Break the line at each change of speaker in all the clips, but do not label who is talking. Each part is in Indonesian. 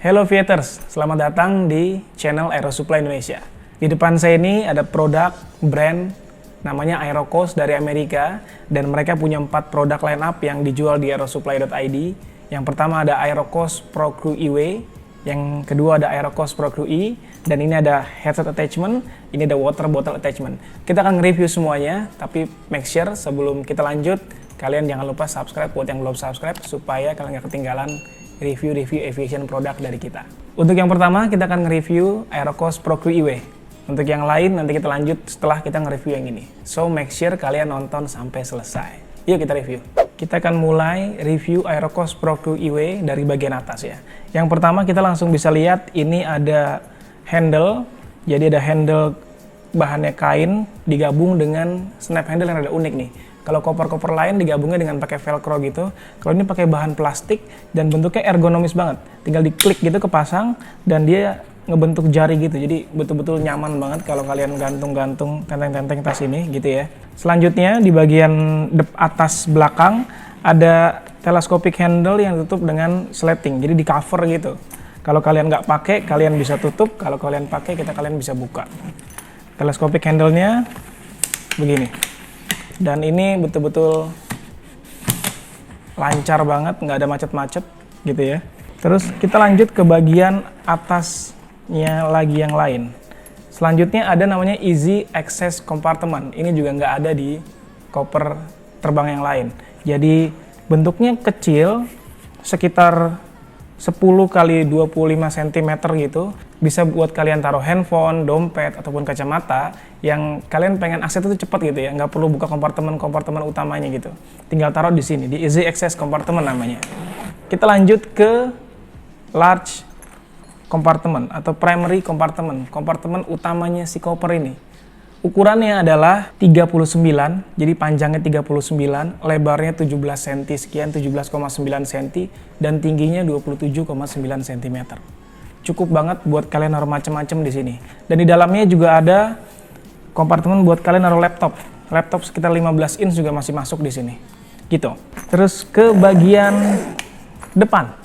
Hello Aviators, selamat datang di channel Aero Supply Indonesia. Di depan saya ini ada produk brand namanya Aerocost dari Amerika, dan mereka punya 4 produk line up yang dijual di aerosupply.id. Yang pertama ada Aerocost Pro Crew E-Way, yang kedua ada Aerocost Pro Crew E, dan ini ada headset attachment, ini ada water bottle attachment. Kita akan review semuanya, tapi make sure sebelum kita lanjut, kalian jangan lupa subscribe buat yang belum subscribe, supaya kalian gak ketinggalan review-review aviation produk dari kita. Untuk yang pertama, kita akan nge-review Aerocost Pro Crew E-Way. Untuk yang lain, nanti kita lanjut setelah kita nge-review yang ini. So, make sure kalian nonton sampai selesai. Yuk kita review. Kita akan mulai review Aerocost Pro Crew E-Way dari bagian atas ya. Yang pertama, kita langsung bisa lihat ini ada handle. Jadi ada handle bahannya kain digabung dengan snap handle yang ada unik nih. Kalau koper-koper lain digabungnya dengan pakai velcro gitu. Kalau ini pakai bahan plastik dan bentuknya ergonomis banget. Tinggal diklik gitu kepasang dan dia ngebentuk jari gitu. Jadi betul-betul nyaman banget kalau kalian gantung-gantung tenteng-tenteng tas ini gitu ya. Selanjutnya di bagian atas belakang ada telescopic handle yang ditutup dengan sleting. Jadi di cover gitu. Kalau kalian nggak pakai, kalian bisa tutup. Kalau kalian pakai, kalian bisa buka. Telescopic handle-nya begini. Dan ini betul-betul lancar banget, nggak ada macet-macet gitu ya. Terus kita lanjut ke bagian atasnya lagi yang lain. Selanjutnya ada namanya Easy Access Compartment. Ini juga nggak ada di koper terbang yang lain. Jadi bentuknya kecil, sekitar 10 kali 25 cm gitu. Bisa buat kalian taruh handphone, dompet, ataupun kacamata yang kalian pengen akses itu cepat gitu ya. Nggak perlu buka kompartemen-kompartemen utamanya gitu. Tinggal taruh di sini, di Easy Access Compartment namanya. Kita lanjut ke Large Compartment atau Primary Compartment. Kompartemen utamanya si koper ini. Ukurannya adalah 39, jadi panjangnya 39, lebarnya 17 cm sekian, 17,9 cm, dan tingginya 27,9 cm. Cukup banget buat kalian naruh macam-macam di sini. Dan di dalamnya juga ada kompartemen buat kalian naruh laptop. Laptop sekitar 15 inch juga masih masuk di sini. Gitu. Terus ke bagian depan.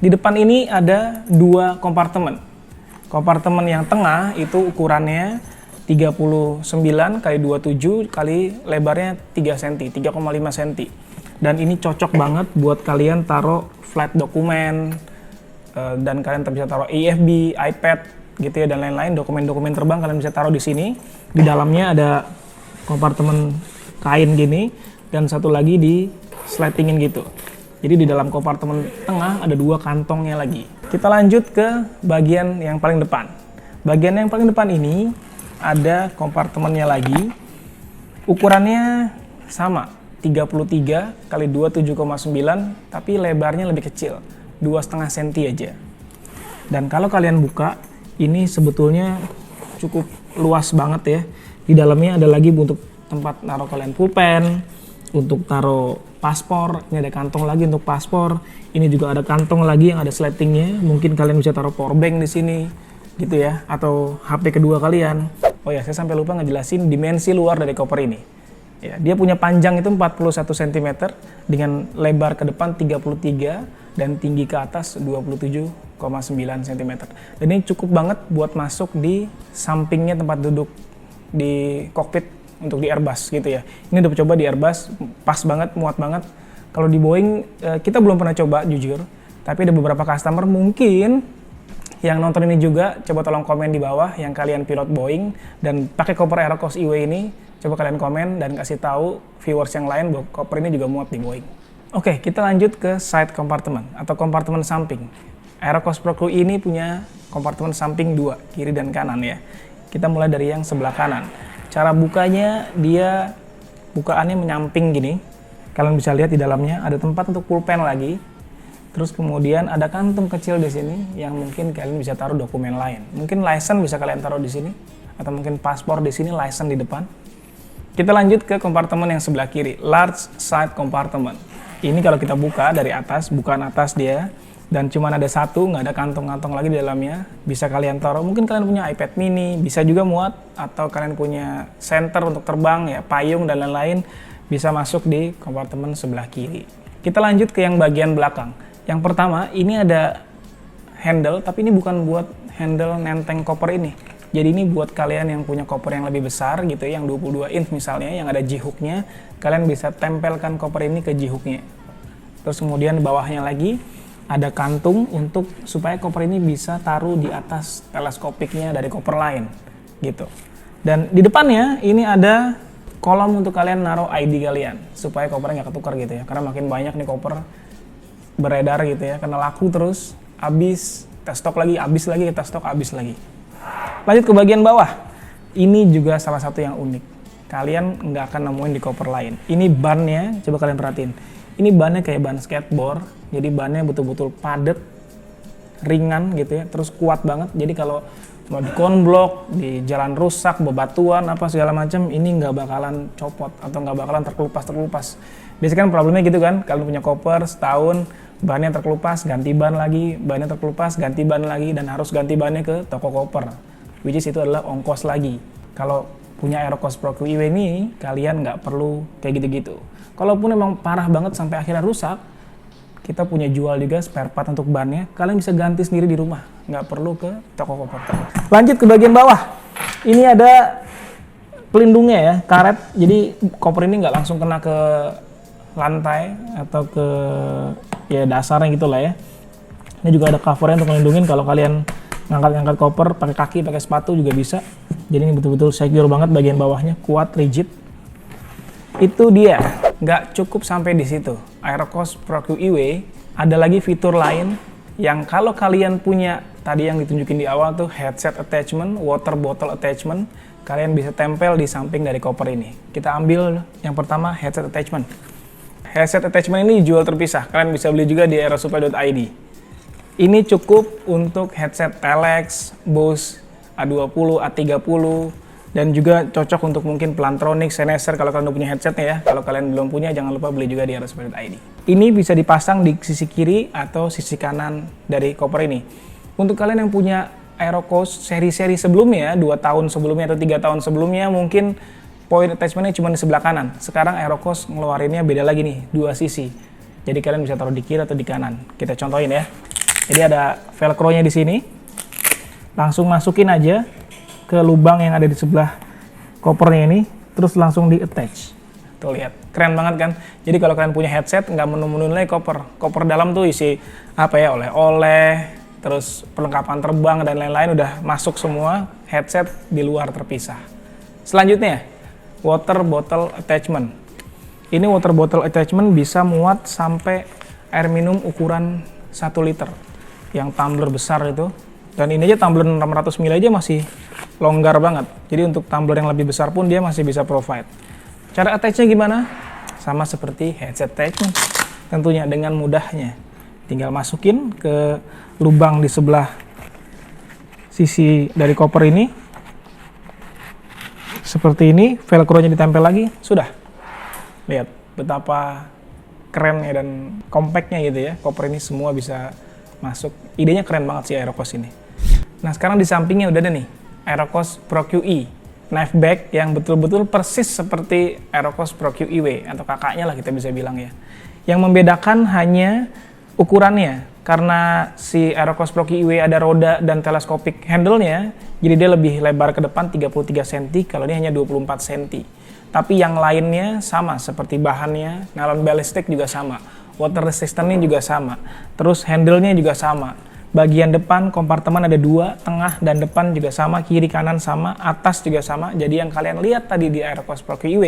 Di depan ini ada 2 kompartemen. Kompartemen yang tengah itu ukurannya 39 kali 27 kali lebarnya 3 cm, 3,5 cm. Dan ini cocok banget buat kalian taruh flight dokumen, dan kalian bisa taruh IFB, iPad gitu ya, dan lain-lain, dokumen-dokumen terbang kalian bisa taruh di sini. Di dalamnya ada kompartemen kain gini dan satu lagi di sletingin gitu. Jadi di dalam kompartemen tengah ada 2 kantongnya lagi. Kita lanjut ke bagian yang paling depan. Bagian yang paling depan ini ada kompartemennya lagi. Ukurannya sama, 33 kali 27,9, tapi lebarnya lebih kecil, 2,5 cm aja. Dan kalau kalian buka, ini sebetulnya cukup luas banget ya. Di dalamnya ada lagi untuk tempat naruh kalian pulpen, untuk taruh paspor. Ini ada kantong lagi untuk paspor. Ini juga ada kantong lagi yang ada sletingnya. Mungkin kalian bisa taruh power bank di sini, gitu ya, atau HP kedua kalian. Oh ya, saya sampai lupa ngejelasin dimensi luar dari koper ini. Ya, dia punya panjang itu 41 cm dengan lebar ke depan 33 dan tinggi ke atas 27,9 cm. Dan ini cukup banget buat masuk di sampingnya tempat duduk di kokpit untuk di Airbus gitu ya. Ini udah coba di Airbus, pas banget, muat banget. Kalau di Boeing kita belum pernah coba jujur, tapi ada beberapa customer mungkin yang nonton ini juga, coba tolong komen di bawah yang kalian pilot Boeing dan pakai koper Aerocost E-Way ini. Coba kalian komen dan kasih tahu viewers yang lain bahwa koper ini juga muat di Boeing. Oke, kita lanjut ke side compartment atau kompartemen samping. Aerocost Pro Crew ini punya kompartemen samping 2, kiri dan kanan ya. Kita mulai dari yang sebelah kanan. Cara bukanya, dia bukaannya menyamping gini. Kalian bisa lihat di dalamnya ada tempat untuk pulpen lagi. Terus kemudian ada kantung kecil di sini yang mungkin kalian bisa taruh dokumen lain. Mungkin license bisa kalian taruh di sini, atau mungkin paspor di sini, license di depan. Kita lanjut ke kompartemen yang sebelah kiri, large side compartment. Ini kalau kita buka dari atas, bukan atas dia, dan cuma ada satu, nggak ada kantong-kantong lagi di dalamnya. Bisa kalian taruh, mungkin kalian punya iPad mini, bisa juga muat, atau kalian punya center untuk terbang, ya payung dan lain-lain, bisa masuk di kompartemen sebelah kiri. Kita lanjut ke yang bagian belakang. Yang pertama, ini ada handle, tapi ini bukan buat handle nenteng koper ini. Jadi ini buat kalian yang punya koper yang lebih besar gitu ya, yang 22 inch misalnya, yang ada J-hook-nya, kalian bisa tempelkan koper ini ke J-hook-nya. Terus kemudian bawahnya lagi ada kantung untuk supaya koper ini bisa taruh di atas teleskopiknya dari koper lain gitu. Dan di depannya ini ada kolom untuk kalian naruh ID kalian supaya kopernya nggak ketukar gitu ya, karena makin banyak nih koper beredar gitu ya, karena laku terus, habis, tes stok lagi, habis lagi, tes stok, habis lagi. Lanjut ke bagian bawah, ini juga salah satu yang unik, kalian nggak akan nemuin di koper lain. Ini bannya, coba kalian perhatiin, ini bannya kayak ban skateboard, jadi bannya betul-betul padat, ringan gitu ya, terus kuat banget, jadi kalau mau di konblok, di jalan rusak, bebatuan, apa segala macam, ini nggak bakalan copot atau nggak bakalan terkelupas. Biasanya kan problemnya gitu kan, kalian punya koper setahun, bannya terkelupas, ganti ban lagi, bannya terkelupas, ganti ban lagi, dan harus ganti bannya ke toko koper. Which is itu adalah ongkos lagi. Kalau punya Aerocost Pro QIW ini, kalian nggak perlu kayak gitu-gitu. Kalaupun memang parah banget sampai akhirnya rusak, kita punya jual juga spare part untuk bannya, kalian bisa ganti sendiri di rumah, nggak perlu ke toko koper. Lanjut ke bagian bawah, ini ada pelindungnya ya, karet, jadi koper ini nggak langsung kena ke lantai atau ke ya dasarnya gitu lah ya. Ini juga ada covernya untuk melindungi kalau kalian ngangkat-ngangkat koper pakai kaki, pakai sepatu juga bisa. Jadi ini betul-betul secure banget, bagian bawahnya kuat, rigid. Itu dia, nggak cukup sampai di situ. Aerocost Pro QIW ada lagi fitur lain yang kalau kalian punya tadi yang ditunjukin di awal tuh headset attachment, water bottle attachment, kalian bisa tempel di samping dari koper ini. Kita ambil yang pertama, headset attachment. Headset attachment ini jual terpisah, kalian bisa beli juga di aerosupply.id. Ini cukup untuk headset Telex, Bose A20, A30, dan juga cocok untuk mungkin Plantronics, Sennheiser kalau kalian udah punya headsetnya ya. Kalau kalian belum punya, jangan lupa beli juga di aerosupply.id. Ini bisa dipasang di sisi kiri atau sisi kanan dari koper ini. Untuk kalian yang punya Aerocost seri-seri sebelumnya, 2 tahun sebelumnya atau 3 tahun sebelumnya, mungkin point attachmentnya cuma di sebelah kanan. Sekarang Aerocost ngeluarinnya beda lagi nih, 2 sisi. Jadi kalian bisa taruh di kiri atau di kanan. Kita contohin ya. Jadi ada velcro-nya di sini. Langsung masukin aja ke lubang yang ada di sebelah kopernya ini, terus langsung di attach. Tuh lihat, keren banget kan? Jadi kalau kalian punya headset, nggak menu-menu lagi koper. Koper dalam tuh isi apa ya, oleh-oleh, terus perlengkapan terbang dan lain-lain udah masuk semua, headset di luar terpisah. Selanjutnya, water bottle attachment. Ini water bottle attachment bisa muat sampai air minum ukuran 1 liter. Yang tumbler besar itu. Dan ini aja tumbler 600 ml aja masih longgar banget. Jadi untuk tumbler yang lebih besar pun dia masih bisa provide. Cara attach-nya gimana? Sama seperti headset attachment. Tentunya dengan mudahnya. Tinggal masukin ke lubang di sebelah sisi dari koper ini. Seperti ini, velcro-nya ditempel lagi, sudah. Lihat betapa kerennya dan compactnya gitu ya. Koper ini semua bisa masuk. Idenya keren banget sih Aerocost ini. Nah sekarang di sampingnya udah ada nih Aerocost Pro QE knife bag yang betul-betul persis seperti Aerocost Pro QIW atau kakaknya lah kita bisa bilang ya. Yang membedakan hanya ukurannya, karena si Aerocost Pro QIW ada roda dan teleskopik handle-nya, jadi dia lebih lebar ke depan 33 cm, kalau ini hanya 24 cm. Tapi yang lainnya sama, seperti bahannya, nylon ballistic juga sama, water resistant-nya juga sama, terus handle-nya juga sama. Bagian depan kompartemen ada 2, tengah dan depan juga sama, kiri kanan sama, atas juga sama. Jadi yang kalian lihat tadi di Aerocost Pro QIW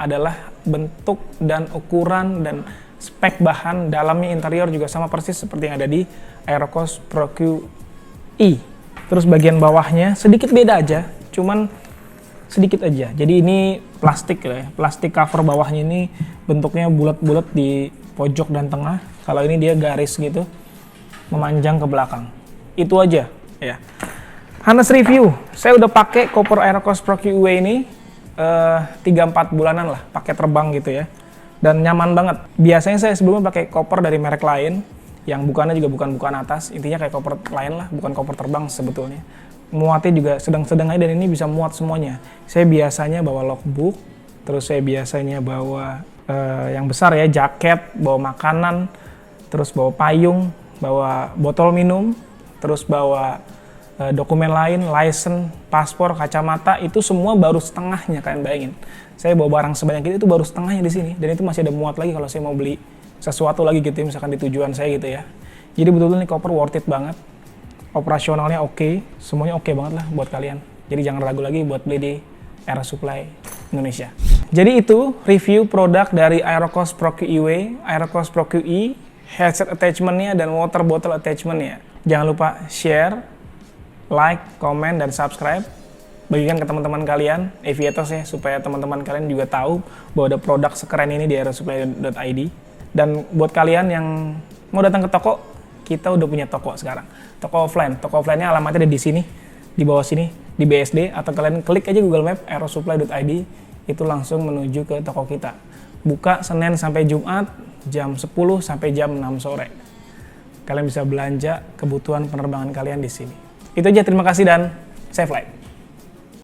adalah bentuk dan ukuran dan spek bahan dalamnya interior juga sama persis seperti yang ada di Aerocost Pro QE. Terus bagian bawahnya sedikit beda aja, cuman sedikit aja. Jadi ini plastik ya, plastik cover bawahnya ini bentuknya bulat-bulat di pojok dan tengah. Kalau ini dia garis gitu, memanjang ke belakang. Itu aja ya. Harness review, saya udah pakai koper Aerocost Pro QIW ini 3-4 bulanan lah, pakai terbang gitu ya. Dan nyaman banget. Biasanya saya sebelumnya pakai koper dari merek lain, yang bukannya juga bukan atas, intinya kayak koper lain lah, bukan koper terbang sebetulnya. Muatnya juga sedang-sedang aja dan ini bisa muat semuanya. Saya biasanya bawa logbook, terus saya biasanya bawa yang besar ya, jaket, bawa makanan, terus bawa payung, bawa botol minum, terus bawa dokumen lain, license, paspor, kacamata, itu semua baru setengahnya, kalian bayangin. Saya bawa barang sebanyak itu baru setengahnya di sini, dan itu masih ada muat lagi kalau saya mau beli sesuatu lagi gitu ya, misalkan di tujuan saya gitu ya. Jadi betul-betul nih koper worth it banget, operasionalnya oke, semuanya oke banget lah buat kalian. Jadi jangan ragu lagi buat beli di Aero Supply Indonesia. Jadi itu review produk dari Aerocost Pro QE, Aerocost Pro QE, headset attachment-nya dan water bottle attachment-nya. Jangan lupa share, like, komen, dan subscribe. Bagikan ke teman-teman kalian, aviators ya, supaya teman-teman kalian juga tahu bahwa ada produk sekeren ini di aerosupply.id. Dan buat kalian yang mau datang ke toko, kita udah punya toko sekarang. Toko offline. Toko offline-nya alamatnya ada di sini, di bawah sini, di BSD, atau kalian klik aja Google Map aerosupply.id, itu langsung menuju ke toko kita. Buka Senin sampai Jumat, jam 10 sampai jam 6 sore. Kalian bisa belanja kebutuhan penerbangan kalian di sini. Itu aja, terima kasih dan safe flight.